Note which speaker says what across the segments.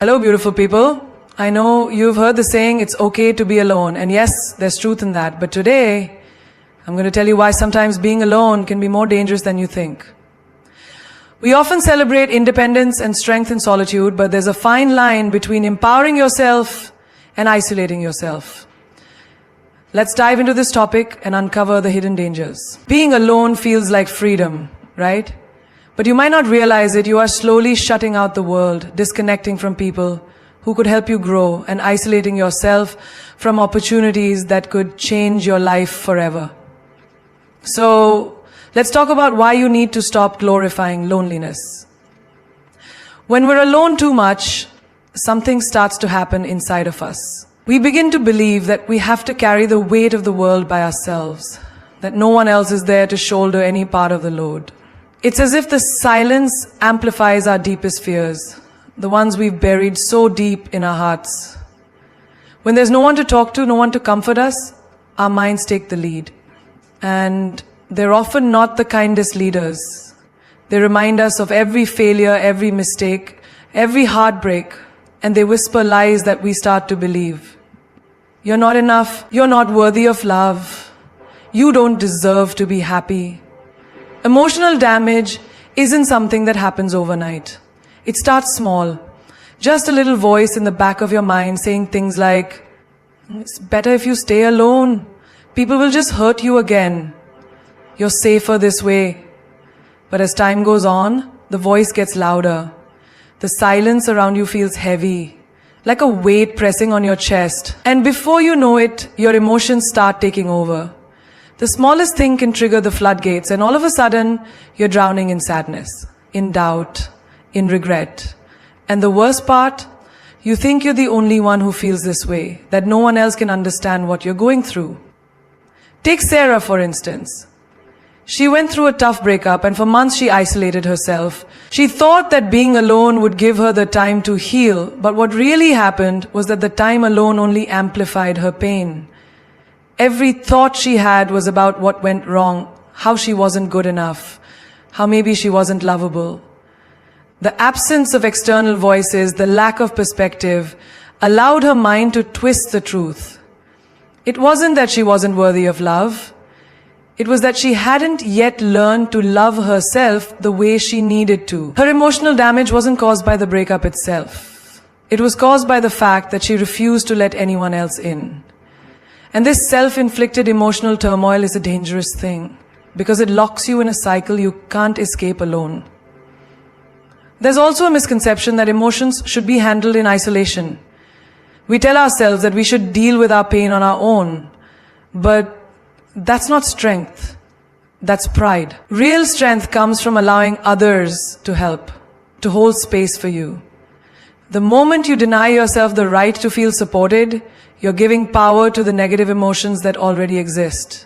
Speaker 1: Hello, beautiful people. I know you've heard the saying, it's okay to be alone. And yes, there's truth in that. But today, I'm going to tell you why sometimes being alone can be more dangerous than you think. We often celebrate independence and strength in solitude, but there's a fine line between empowering yourself and isolating yourself. Let's dive into this topic and uncover the hidden dangers. Being alone feels like freedom, right? But you might not realize it. You are slowly shutting out the world, disconnecting from people who could help you grow, and isolating yourself from opportunities that could change your life forever. So, let's talk about why you need to stop glorifying loneliness. When we're alone too much, something starts to happen inside of us. We begin to believe that we have to carry the weight of the world by ourselves, that no one else is there to shoulder any part of the load. It's as if the silence amplifies our deepest fears, the ones we've buried so deep in our hearts. When there's no one to talk to, no one to comfort us, our minds take the lead. And they're often not the kindest leaders. They remind us of every failure, every mistake, every heartbreak, and they whisper lies that we start to believe. You're not enough. You're not worthy of love. You don't deserve to be happy. Emotional damage isn't something that happens overnight. It starts small. Just a little voice in the back of your mind saying things like, it's better if you stay alone. People will just hurt you again. You're safer this way. But as time goes on, the voice gets louder. The silence around you feels heavy, like a weight pressing on your chest. And before you know it, your emotions start taking over. The smallest thing can trigger the floodgates, and all of a sudden, you're drowning in sadness, in doubt, in regret. And the worst part, you think you're the only one who feels this way, that no one else can understand what you're going through. Take Sarah, for instance. She went through a tough breakup, and for months she isolated herself. She thought that being alone would give her the time to heal, but what really happened was that the time alone only amplified her pain. Every thought she had was about what went wrong, how she wasn't good enough, how maybe she wasn't lovable. The absence of external voices, the lack of perspective, allowed her mind to twist the truth. It wasn't that she wasn't worthy of love. It was that she hadn't yet learned to love herself the way she needed to. Her emotional damage wasn't caused by the breakup itself. It was caused by the fact that she refused to let anyone else in. And this self-inflicted emotional turmoil is a dangerous thing because it locks you in a cycle you can't escape alone. There's also a misconception that emotions should be handled in isolation. We tell ourselves that we should deal with our pain on our own, but that's not strength. That's pride. Real strength comes from allowing others to help, to hold space for you. The moment you deny yourself the right to feel supported, you're giving power to the negative emotions that already exist.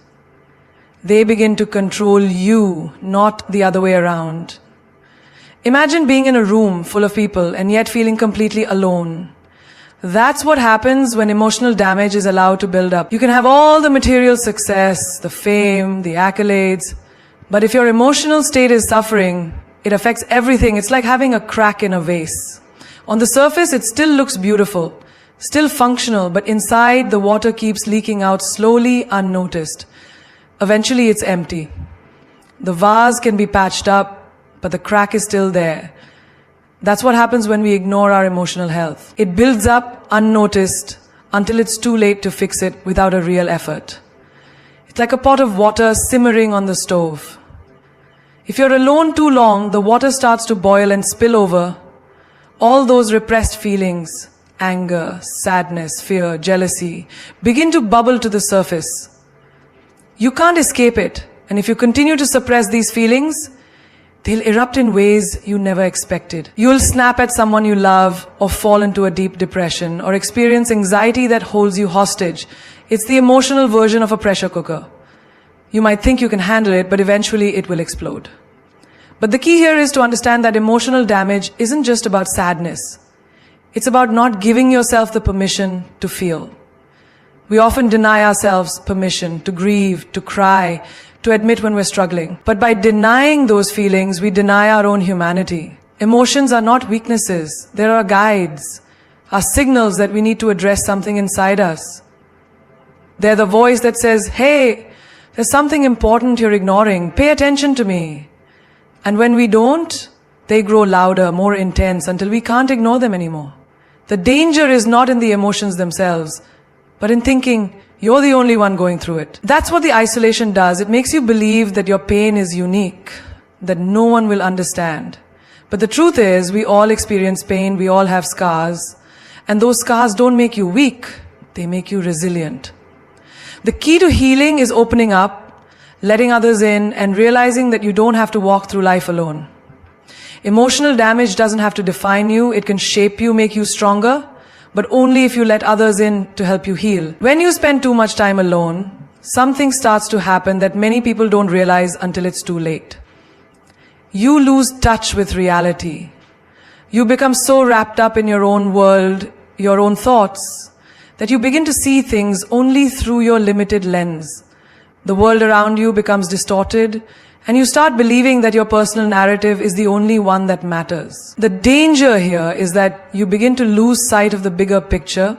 Speaker 1: They begin to control you, not the other way around. Imagine being in a room full of people and yet feeling completely alone. That's what happens when emotional damage is allowed to build up. You can have all the material success, the fame, the accolades, but if your emotional state is suffering, it affects everything. It's like having a crack in a vase. On the surface, it still looks beautiful, still functional, but inside the water keeps leaking out slowly, unnoticed. Eventually it's empty. The vase can be patched up, but the crack is still there. That's what happens when we ignore our emotional health. It builds up unnoticed until it's too late to fix it without a real effort. It's like a pot of water simmering on the stove. If you're alone too long, the water starts to boil and spill over. All those repressed feelings, anger, sadness, fear, jealousy, begin to bubble to the surface. You can't escape it, and if you continue to suppress these feelings, they'll erupt in ways you never expected. You'll snap at someone you love, or fall into a deep depression, or experience anxiety that holds you hostage. It's the emotional version of a pressure cooker. You might think you can handle it, but eventually it will explode. But the key here is to understand that emotional damage isn't just about sadness. It's about not giving yourself the permission to feel. We often deny ourselves permission to grieve, to cry, to admit when we're struggling. But by denying those feelings, we deny our own humanity. Emotions are not weaknesses. They are guides. are signals that we need to address something inside us. They're the voice that says, hey, there's something important you're ignoring. Pay attention to me. And when we don't, they grow louder, more intense, until we can't ignore them anymore. The danger is not in the emotions themselves, but in thinking you're the only one going through it. That's what the isolation does. It makes you believe that your pain is unique, that no one will understand. But the truth is, we all experience pain, we all have scars, and those scars don't make you weak, they make you resilient. The key to healing is opening up, letting others in, and realizing that you don't have to walk through life alone. Emotional damage doesn't have to define you, it can shape you, make you stronger, but only if you let others in to help you heal. When you spend too much time alone, something starts to happen that many people don't realize until it's too late. You lose touch with reality. You become so wrapped up in your own world, your own thoughts, that you begin to see things only through your limited lens. The world around you becomes distorted, and you start believing that your personal narrative is the only one that matters. The danger here is that you begin to lose sight of the bigger picture,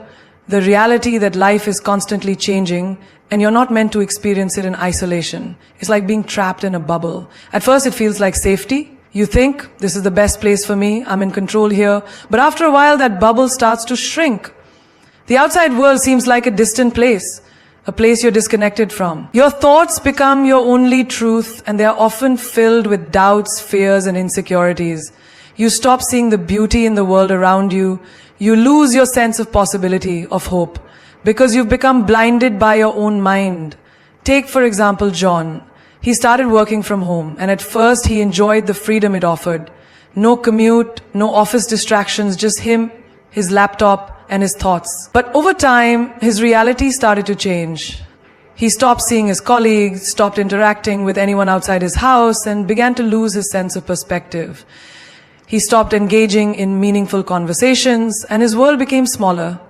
Speaker 1: the reality that life is constantly changing, and you're not meant to experience it in isolation. It's like being trapped in a bubble. At first it feels like safety. You think, this is the best place for me, I'm in control here. But after a while that bubble starts to shrink. The outside world seems like a distant place, a place you're disconnected from. Your thoughts become your only truth, and they are often filled with doubts, fears, and insecurities. You stop seeing the beauty in the world around you. You lose your sense of possibility, of hope, because you've become blinded by your own mind. Take, for example, John. He started working from home, and at first he enjoyed the freedom it offered. No commute, no office distractions, just him, his laptop, and his thoughts. But over time, his reality started to change. He stopped seeing his colleagues, stopped interacting with anyone outside his house, and began to lose his sense of perspective. He stopped engaging in meaningful conversations, and his world became smaller.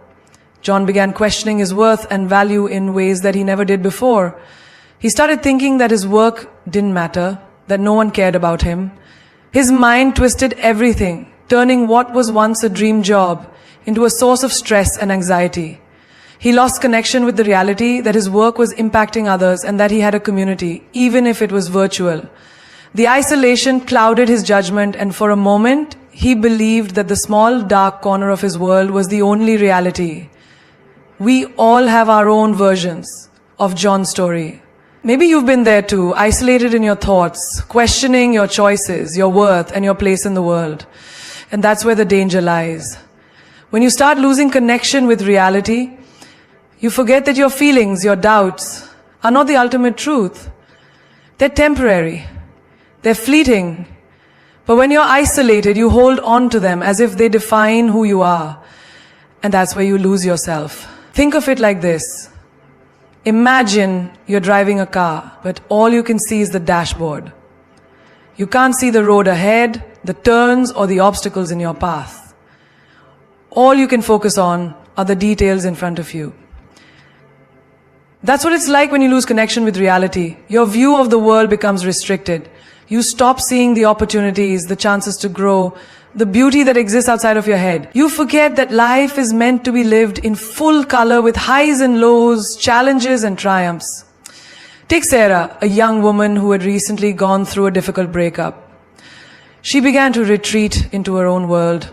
Speaker 1: John began questioning his worth and value in ways that he never did before. He started thinking that his work didn't matter, that no one cared about him. His mind twisted everything, turning what was once a dream job into a source of stress and anxiety. He lost connection with the reality that his work was impacting others and that he had a community, even if it was virtual. The isolation clouded his judgment, and for a moment, he believed that the small, dark corner of his world was the only reality. We all have our own versions of John's story. Maybe you've been there too, isolated in your thoughts, questioning your choices, your worth, and your place in the world. And that's where the danger lies. When you start losing connection with reality, you forget that your feelings, your doubts, are not the ultimate truth. They're temporary. They're fleeting. But when you're isolated, you hold on to them as if they define who you are. And that's where you lose yourself. Think of it like this. Imagine you're driving a car, but all you can see is the dashboard. You can't see the road ahead, the turns, or the obstacles in your path. All you can focus on are the details in front of you. That's what it's like when you lose connection with reality. Your view of the world becomes restricted. You stop seeing the opportunities, the chances to grow, the beauty that exists outside of your head. You forget that life is meant to be lived in full color with highs and lows, challenges and triumphs. Take Sarah, a young woman who had recently gone through a difficult breakup. She began to retreat into her own world,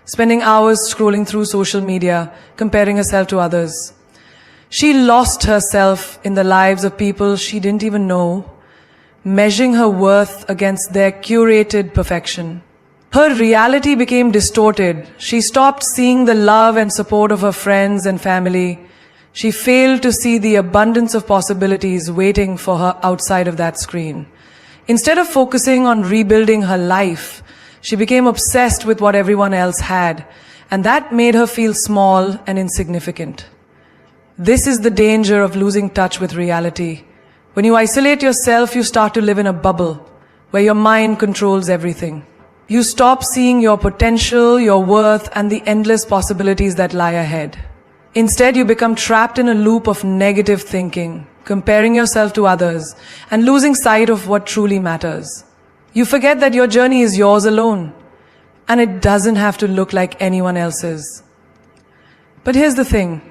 Speaker 1: spending hours scrolling through social media, comparing herself to others. She lost herself in the lives of people she didn't even know, measuring her worth against their curated perfection. Her reality became distorted. She stopped seeing the love and support of her friends and family. She failed to see the abundance of possibilities waiting for her outside of that screen. Instead of focusing on rebuilding her life, she became obsessed with what everyone else had, and that made her feel small and insignificant. This is the danger of losing touch with reality. When you isolate yourself, you start to live in a bubble where your mind controls everything. You stop seeing your potential, your worth, and the endless possibilities that lie ahead. Instead, you become trapped in a loop of negative thinking, comparing yourself to others, and losing sight of what truly matters. You forget that your journey is yours alone, and it doesn't have to look like anyone else's. But here's the thing.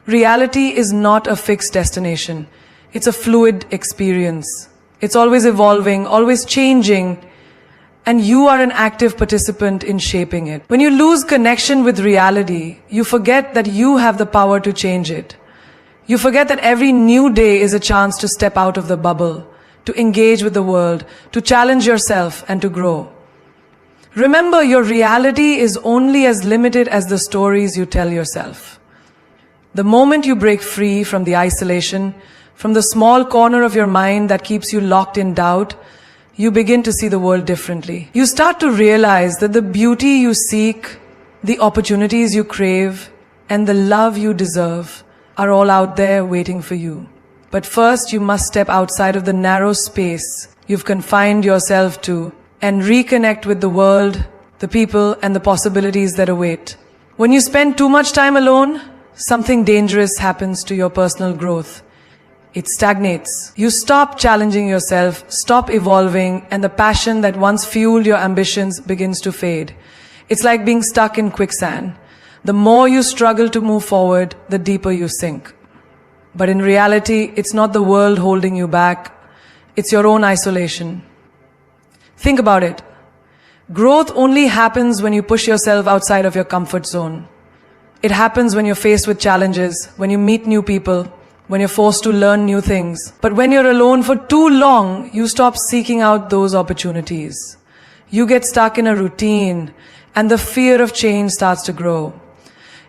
Speaker 1: Reality is not a fixed destination. It's a fluid experience. It's always evolving, always changing, and you are an active participant in shaping it. When you lose connection with reality, you forget that you have the power to change it. You forget that every new day is a chance to step out of the bubble, to engage with the world, to challenge yourself, and to grow. Remember, your reality is only as limited as the stories you tell yourself. The moment you break free from the isolation, from the small corner of your mind that keeps you locked in doubt, you begin to see the world differently. You start to realize that the beauty you seek, the opportunities you crave, and the love you deserve are all out there waiting for you. But first, you must step outside of the narrow space you've confined yourself to and reconnect with the world, the people, and the possibilities that await. When you spend too much time alone, something dangerous happens to your personal growth. It stagnates. You stop challenging yourself, stop evolving, and the passion that once fueled your ambitions begins to fade. It's like being stuck in quicksand. The more you struggle to move forward, the deeper you sink. But in reality, it's not the world holding you back. It's your own isolation. Think about it. Growth only happens when you push yourself outside of your comfort zone. It happens when you're faced with challenges, when you meet new people, when you're forced to learn new things. But when you're alone for too long, you stop seeking out those opportunities. You get stuck in a routine, and the fear of change starts to grow.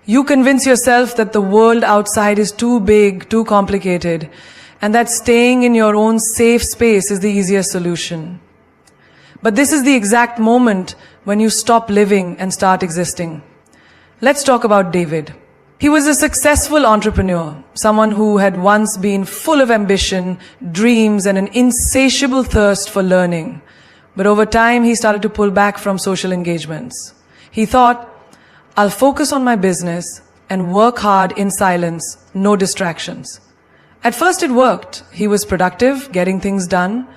Speaker 1: You convince yourself that the world outside is too big, too complicated, and that staying in your own safe space is the easiest solution. But this is the exact moment when you stop living and start existing. Let's talk about David. He was a successful entrepreneur, someone who had once been full of ambition, dreams, and an insatiable thirst for learning. But over time, he started to pull back from social engagements. He thought, I'll focus on my business and work hard in silence, no distractions. At first it worked. He was productive, getting things done.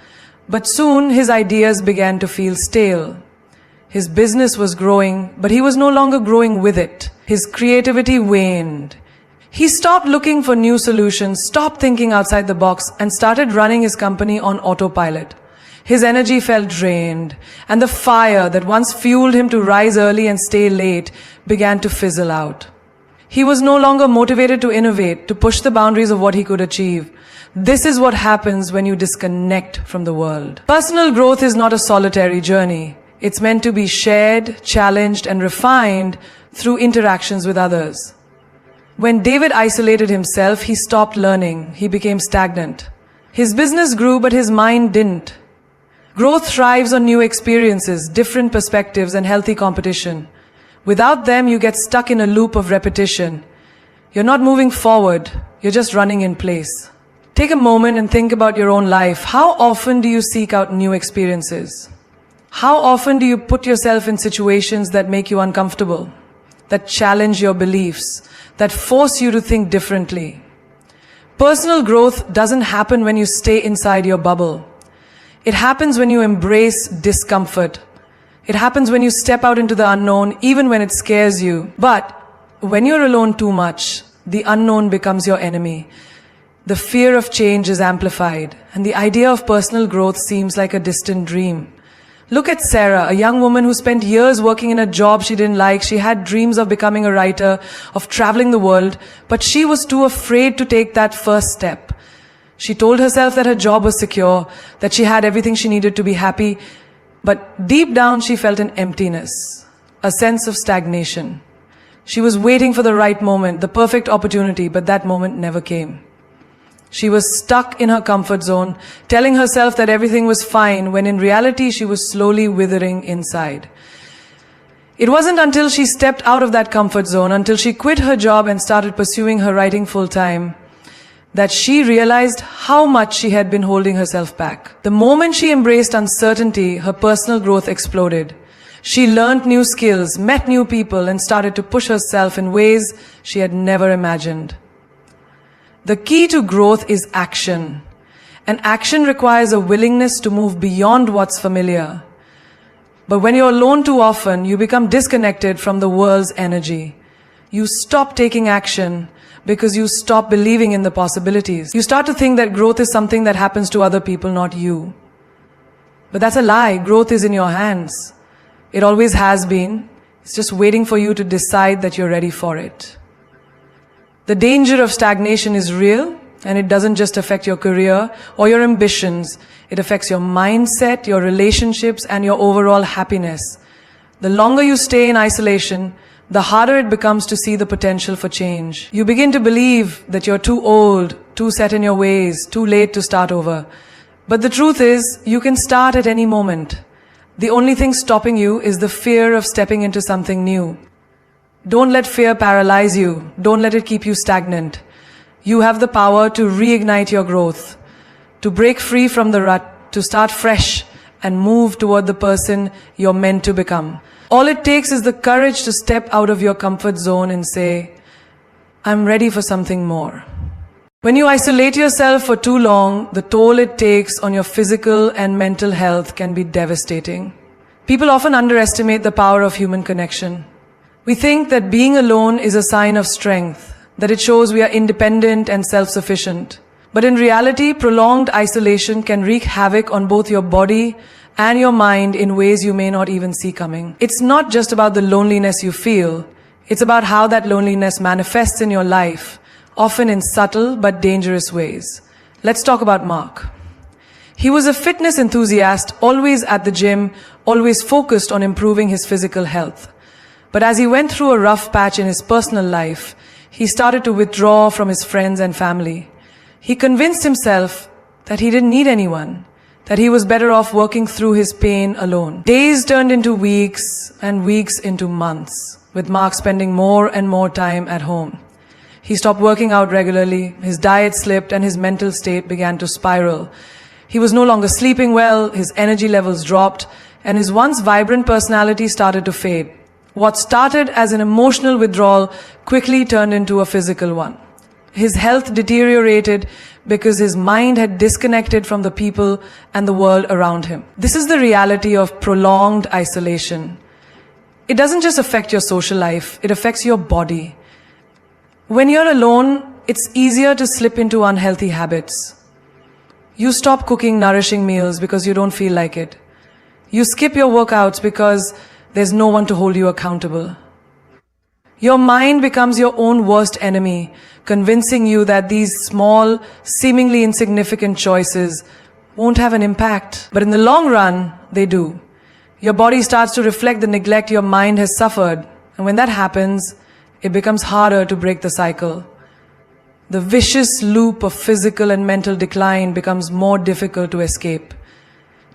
Speaker 1: But soon his ideas began to feel stale. His business was growing, but he was no longer growing with it. His creativity waned. He stopped looking for new solutions, stopped thinking outside the box, and started running his company on autopilot. His energy felt drained, and the fire that once fueled him to rise early and stay late began to fizzle out. He was no longer motivated to innovate, to push the boundaries of what he could achieve. This is what happens when you disconnect from the world. Personal growth is not a solitary journey. It's meant to be shared, challenged, and refined through interactions with others. When David isolated himself, he stopped learning. He became stagnant. His business grew, but his mind didn't. Growth thrives on new experiences, different perspectives, and healthy competition. Without them, you get stuck in a loop of repetition. You're not moving forward, you're just running in place. Take a moment and think about your own life. How often do you seek out new experiences? How often do you put yourself in situations that make you uncomfortable, that challenge your beliefs, that force you to think differently? Personal growth doesn't happen when you stay inside your bubble. It happens when you embrace discomfort. It happens when you step out into the unknown, even when it scares you. But when you're alone too much, the unknown becomes your enemy. The fear of change is amplified, and the idea of personal growth seems like a distant dream. Look at Sarah, a young woman who spent years working in a job she didn't like. She had dreams of becoming a writer, of traveling the world, but she was too afraid to take that first step. She told herself that her job was secure, that she had everything she needed to be happy, but deep down she felt an emptiness, a sense of stagnation. She was waiting for the right moment, the perfect opportunity, but that moment never came. She was stuck in her comfort zone, telling herself that everything was fine, when in reality she was slowly withering inside. It wasn't until she stepped out of that comfort zone, until she quit her job and started pursuing her writing full-time, that she realized how much she had been holding herself back. The moment she embraced uncertainty, her personal growth exploded. She learned new skills, met new people, and started to push herself in ways she had never imagined. The key to growth is action. And action requires a willingness to move beyond what's familiar. But when you're alone too often, you become disconnected from the world's energy. You stop taking action because you stop believing in the possibilities. You start to think that growth is something that happens to other people, not you. But that's a lie. Growth is in your hands. It always has been. It's just waiting for you to decide that you're ready for it. The danger of stagnation is real, and it doesn't just affect your career or your ambitions. It affects your mindset, your relationships, and your overall happiness. The longer you stay in isolation, the harder it becomes to see the potential for change. You begin to believe that you're too old, too set in your ways, too late to start over. But the truth is, you can start at any moment. The only thing stopping you is the fear of stepping into something new. Don't let fear paralyze you. Don't let it keep you stagnant. You have the power to reignite your growth, to break free from the rut, to start fresh and move toward the person you're meant to become. All it takes is the courage to step out of your comfort zone and say, I'm ready for something more. When you isolate yourself for too long, the toll it takes on your physical and mental health can be devastating. People often underestimate the power of human connection. We think that being alone is a sign of strength, that it shows we are independent and self-sufficient. But in reality, prolonged isolation can wreak havoc on both your body and your mind in ways you may not even see coming. It's not just about the loneliness you feel, it's about how that loneliness manifests in your life, often in subtle but dangerous ways. Let's talk about Mark. He was a fitness enthusiast, always at the gym, always focused on improving his physical health. But as he went through a rough patch in his personal life, he started to withdraw from his friends and family. He convinced himself that he didn't need anyone, that he was better off working through his pain alone. Days turned into weeks and weeks into months, with Mark spending more and more time at home. He stopped working out regularly, his diet slipped, and his mental state began to spiral. He was no longer sleeping well, his energy levels dropped, and his once vibrant personality started to fade. What started as an emotional withdrawal quickly turned into a physical one. His health deteriorated because his mind had disconnected from the people and the world around him. This is the reality of prolonged isolation. It doesn't just affect your social life, it affects your body. When you're alone, it's easier to slip into unhealthy habits. You stop cooking nourishing meals because you don't feel like it. You skip your workouts because there's no one to hold you accountable. Your mind becomes your own worst enemy, convincing you that these small, seemingly insignificant choices won't have an impact. But in the long run, they do. Your body starts to reflect the neglect your mind has suffered. And when that happens, it becomes harder to break the cycle. The vicious loop of physical and mental decline becomes more difficult to escape.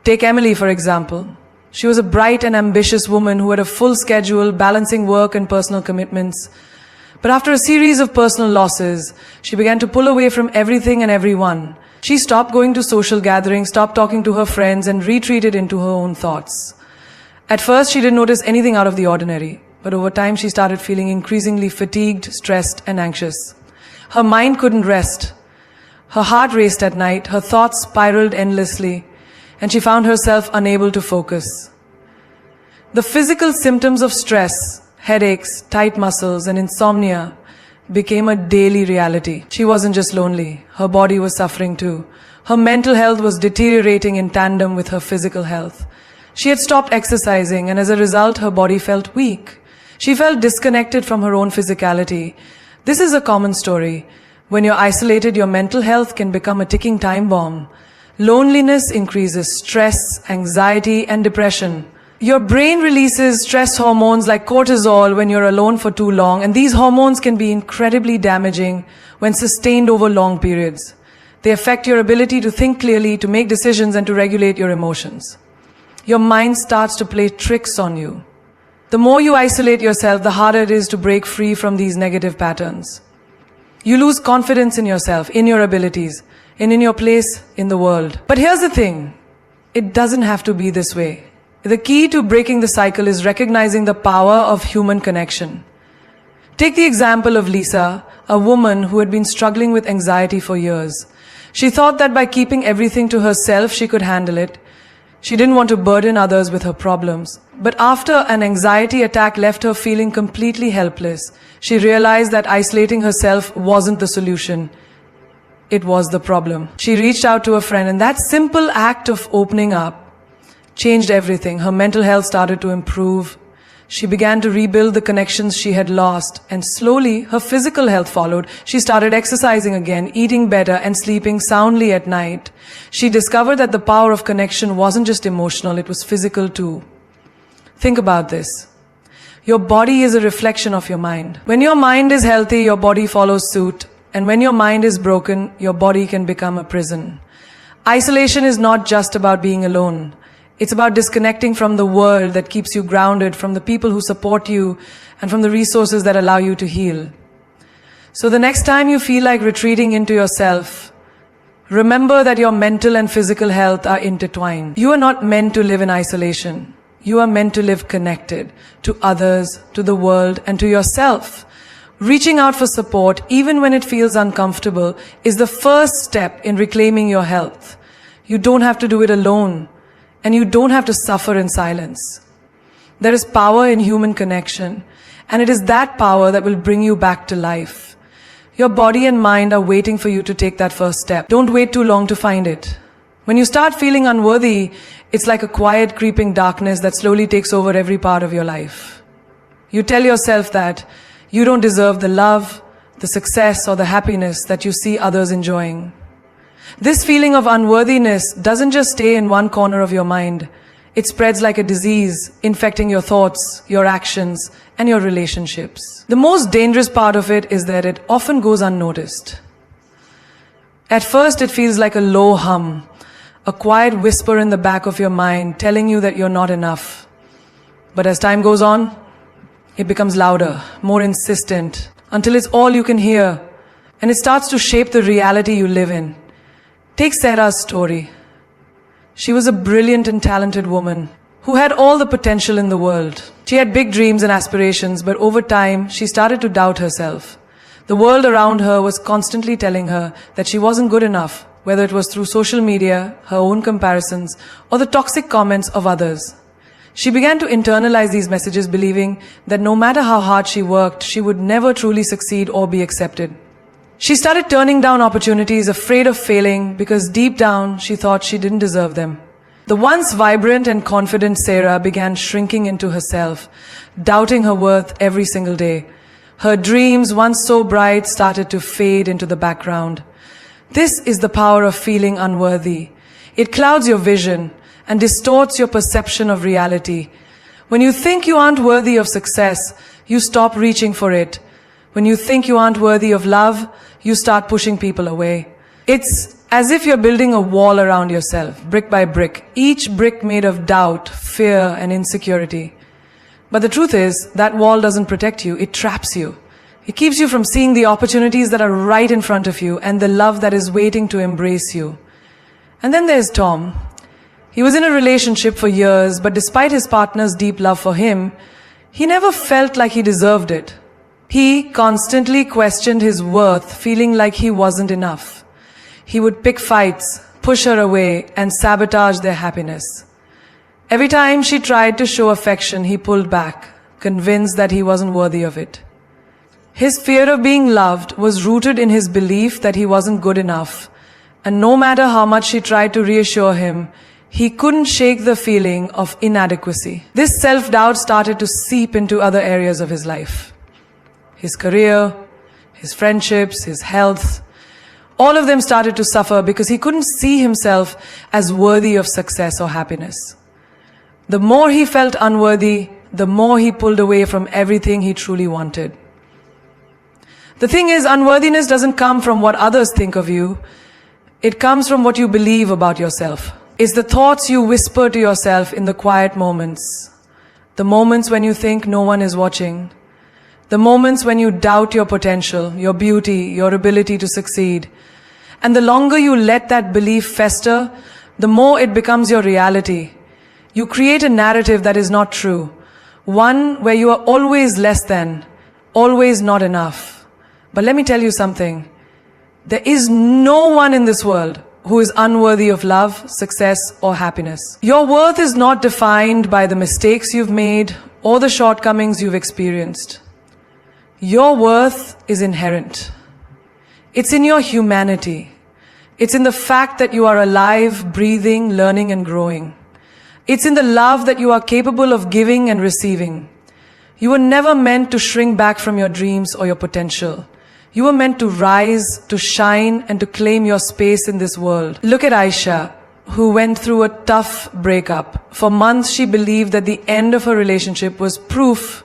Speaker 1: Take Emily, for example. She was a bright and ambitious woman who had a full schedule, balancing work and personal commitments. But after a series of personal losses, she began to pull away from everything and everyone. She stopped going to social gatherings, stopped talking to her friends, and retreated into her own thoughts. At first, she didn't notice anything out of the ordinary, but over time she started feeling increasingly fatigued, stressed, and anxious. Her mind couldn't rest. Her heart raced at night, her thoughts spiraled endlessly, and she found herself unable to focus. The physical symptoms of stress, headaches, tight muscles, and insomnia became a daily reality. She wasn't just lonely, her body was suffering too. Her mental health was deteriorating in tandem with her physical health. She had stopped exercising, and as a result, her body felt weak. She felt disconnected from her own physicality. This is a common story. When you're isolated, your mental health can become a ticking time bomb. Loneliness increases stress, anxiety, and depression. Your brain releases stress hormones like cortisol when you're alone for too long, and these hormones can be incredibly damaging when sustained over long periods. They affect your ability to think clearly, to make decisions, and to regulate your emotions. Your mind starts to play tricks on you. The more you isolate yourself, the harder it is to break free from these negative patterns. You lose confidence in yourself, in your abilities, and in your place in the world. But here's the thing, it doesn't have to be this way. The key to breaking the cycle is recognizing the power of human connection. Take the example of Lisa, a woman who had been struggling with anxiety for years. She thought that by keeping everything to herself, she could handle it. She didn't want to burden others with her problems. But after an anxiety attack left her feeling completely helpless, she realized that isolating herself wasn't the solution. It was the problem. She reached out to a friend, and that simple act of opening up changed everything. Her mental health started to improve. She began to rebuild the connections she had lost, and slowly her physical health followed. She started exercising again, eating better, and sleeping soundly at night. She discovered that the power of connection wasn't just emotional, it was physical too. Think about this. Your body is a reflection of your mind. When your mind is healthy, your body follows suit. And when your mind is broken, your body can become a prison. Isolation is not just about being alone. It's about disconnecting from the world that keeps you grounded, from the people who support you, and from the resources that allow you to heal. So the next time you feel like retreating into yourself, remember that your mental and physical health are intertwined. You are not meant to live in isolation. You are meant to live connected to others, to the world, and to yourself. Reaching out for support, even when it feels uncomfortable, is the first step in reclaiming your health. You don't have to do it alone. And you don't have to suffer in silence. There is power in human connection, and it is that power that will bring you back to life. Your body and mind are waiting for you to take that first step. Don't wait too long to find it. When you start feeling unworthy, it's like a quiet, creeping darkness that slowly takes over every part of your life. You tell yourself that you don't deserve the love, the success, or the happiness that you see others enjoying. This feeling of unworthiness doesn't just stay in one corner of your mind. It spreads like a disease, infecting your thoughts, your actions, and your relationships. The most dangerous part of it is that it often goes unnoticed. At first, it feels like a low hum, a quiet whisper in the back of your mind telling you that you're not enough. But as time goes on, it becomes louder, more insistent, until it's all you can hear, and it starts to shape the reality you live in. Take Sarah's story. She was a brilliant and talented woman who had all the potential in the world. She had big dreams and aspirations, but over time, she started to doubt herself. The world around her was constantly telling her that she wasn't good enough, whether it was through social media, her own comparisons, or the toxic comments of others. She began to internalize these messages, believing that no matter how hard she worked, she would never truly succeed or be accepted. She started turning down opportunities, afraid of failing, because deep down she thought she didn't deserve them. The once vibrant and confident Sarah began shrinking into herself, doubting her worth every single day. Her dreams, once so bright, started to fade into the background. This is the power of feeling unworthy. It clouds your vision and distorts your perception of reality. When you think you aren't worthy of success, you stop reaching for it. When you think you aren't worthy of love, you start pushing people away. It's as if you're building a wall around yourself, brick by brick, each brick made of doubt, fear, and insecurity. But the truth is, that wall doesn't protect you, it traps you. It keeps you from seeing the opportunities that are right in front of you and the love that is waiting to embrace you. And then there's Tom. He was in a relationship for years, but despite his partner's deep love for him, he never felt like he deserved it. He constantly questioned his worth, feeling like he wasn't enough. He would pick fights, push her away, and sabotage their happiness. Every time she tried to show affection, he pulled back, convinced that he wasn't worthy of it. His fear of being loved was rooted in his belief that he wasn't good enough, and no matter how much she tried to reassure him, he couldn't shake the feeling of inadequacy. This self-doubt started to seep into other areas of his life. His career, his friendships, his health, all of them started to suffer because he couldn't see himself as worthy of success or happiness. The more he felt unworthy, the more he pulled away from everything he truly wanted. The thing is, unworthiness doesn't come from what others think of you. It comes from what you believe about yourself. It's the thoughts you whisper to yourself in the quiet moments. The moments when you think no one is watching. The moments when you doubt your potential, your beauty, your ability to succeed. And the longer you let that belief fester, the more it becomes your reality. You create a narrative that is not true. One where you are always less than, always not enough. But let me tell you something. There is no one in this world who is unworthy of love, success, or happiness. Your worth is not defined by the mistakes you've made or the shortcomings you've experienced. Your worth is inherent. It's in your humanity. It's in the fact that you are alive, breathing, learning, and growing. It's in the love that you are capable of giving and receiving. You were never meant to shrink back from your dreams or your potential. You were meant to rise, to shine, and to claim your space in this world. Look at Aisha, who went through a tough breakup. For months, she believed that the end of her relationship was proof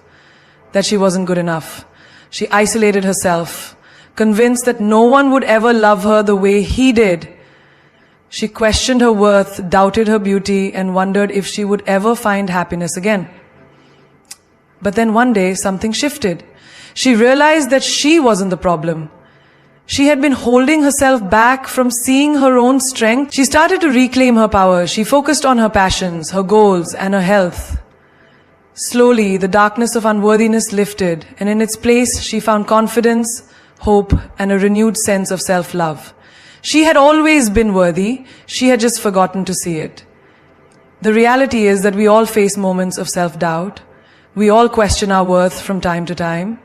Speaker 1: that she wasn't good enough. She isolated herself, convinced that no one would ever love her the way he did. She questioned her worth, doubted her beauty, and wondered if she would ever find happiness again. But then one day, something shifted. She realized that she wasn't the problem. She had been holding herself back from seeing her own strength. She started to reclaim her power. She focused on her passions, her goals, and her health. Slowly, the darkness of unworthiness lifted, and in its place, she found confidence, hope, and a renewed sense of self-love. She had always been worthy. She had just forgotten to see it. The reality is that we all face moments of self-doubt. We all question our worth from time to time.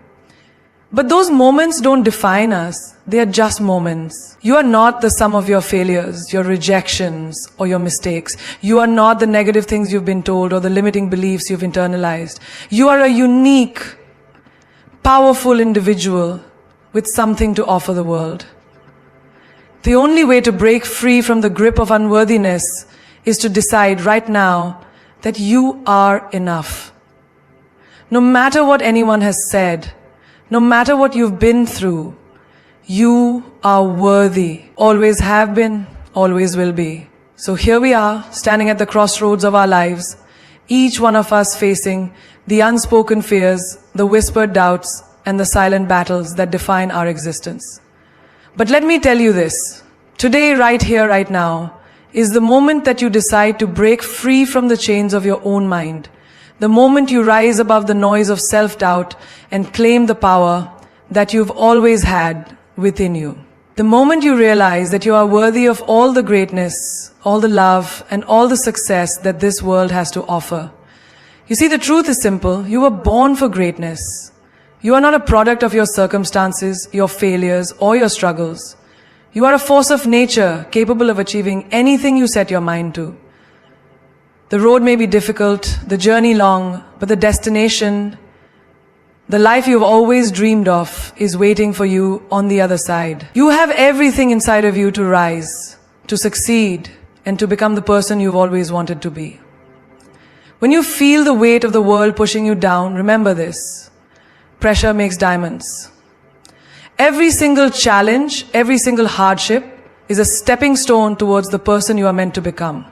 Speaker 1: But those moments don't define us. They are just moments. You are not the sum of your failures, your rejections, or your mistakes. You are not the negative things you've been told or the limiting beliefs you've internalized. You are a unique, powerful individual with something to offer the world. The only way to break free from the grip of unworthiness is to decide right now that you are enough. No matter what anyone has said, no matter what you've been through, you are worthy. Always have been, always will be. So here we are, standing at the crossroads of our lives, each one of us facing the unspoken fears, the whispered doubts, and the silent battles that define our existence. But let me tell you this, today, right here, right now, is the moment that you decide to break free from the chains of your own mind. The moment you rise above the noise of self-doubt and claim the power that you've always had within you. The moment you realize that you are worthy of all the greatness, all the love, and all the success that this world has to offer. You see, the truth is simple. You were born for greatness. You are not a product of your circumstances, your failures, or your struggles. You are a force of nature capable of achieving anything you set your mind to. The road may be difficult, the journey long, but the destination, the life you've always dreamed of, is waiting for you on the other side. You have everything inside of you to rise, to succeed, and to become the person you've always wanted to be. When you feel the weight of the world pushing you down, remember this: pressure makes diamonds. Every single challenge, every single hardship is a stepping stone towards the person you are meant to become.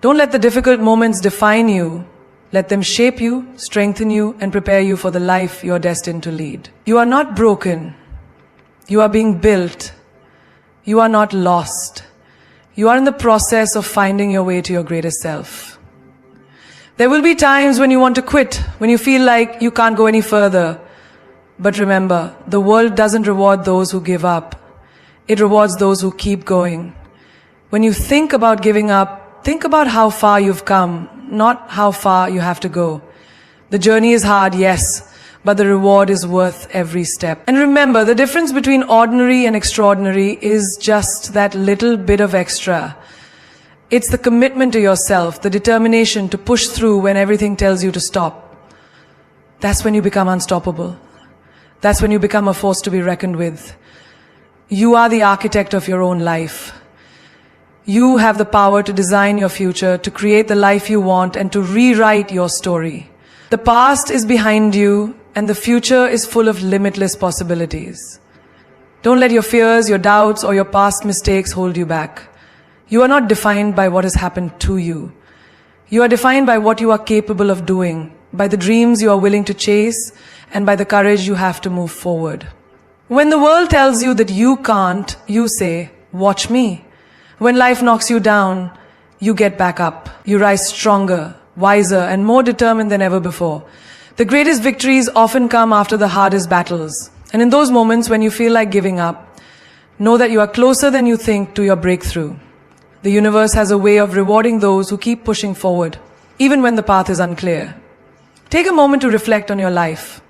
Speaker 1: Don't let the difficult moments define you. Let them shape you, strengthen you, and prepare you for the life you're destined to lead. You are not broken. You are being built. You are not lost. You are in the process of finding your way to your greatest self. There will be times when you want to quit, when you feel like you can't go any further. But remember, the world doesn't reward those who give up. It rewards those who keep going. When you think about giving up, think about how far you've come, not how far you have to go. The journey is hard, yes, but the reward is worth every step. And remember, the difference between ordinary and extraordinary is just that little bit of extra. It's the commitment to yourself, the determination to push through when everything tells you to stop. That's when you become unstoppable. That's when you become a force to be reckoned with. You are the architect of your own life. You have the power to design your future, to create the life you want, and to rewrite your story. The past is behind you, and the future is full of limitless possibilities. Don't let your fears, your doubts, or your past mistakes hold you back. You are not defined by what has happened to you. You are defined by what you are capable of doing, by the dreams you are willing to chase, and by the courage you have to move forward. When the world tells you that you can't, you say, "Watch me." When life knocks you down, you get back up. You rise stronger, wiser, and more determined than ever before. The greatest victories often come after the hardest battles. And in those moments when you feel like giving up, Know that you are closer than you think to your breakthrough. The universe has a way of rewarding those who keep pushing forward, even when the path is unclear. Take a moment to reflect on your life.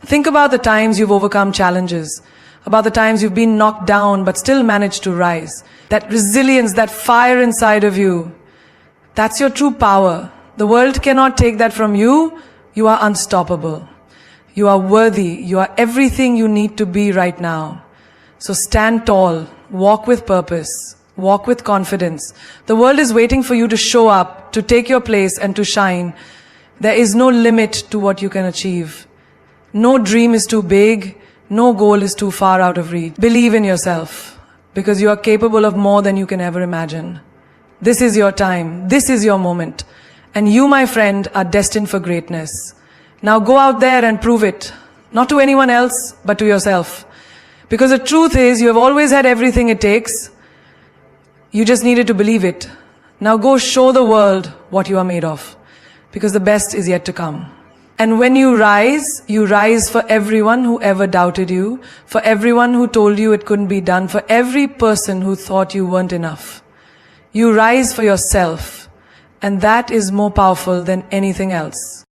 Speaker 1: Think about the times you've overcome challenges, about the times you've been knocked down but still managed to rise. That resilience, that fire inside of you, that's your true power. The world cannot take that from you. You are unstoppable. You are worthy. You are everything you need to be right now. So stand tall, walk with purpose, walk with confidence. The world is waiting for you to show up, to take your place and to shine. There is no limit to what you can achieve. No dream is too big. No goal is too far out of reach. Believe in yourself, because you are capable of more than you can ever imagine. This is your time. This is your moment. And you, my friend, are destined for greatness. Now go out there and prove it. Not to anyone else, but to yourself. Because the truth is, you have always had everything it takes. You just needed to believe it. Now go show the world what you are made of. Because the best is yet to come. And when you rise for everyone who ever doubted you, for everyone who told you it couldn't be done, for every person who thought you weren't enough. You rise for yourself, and that is more powerful than anything else.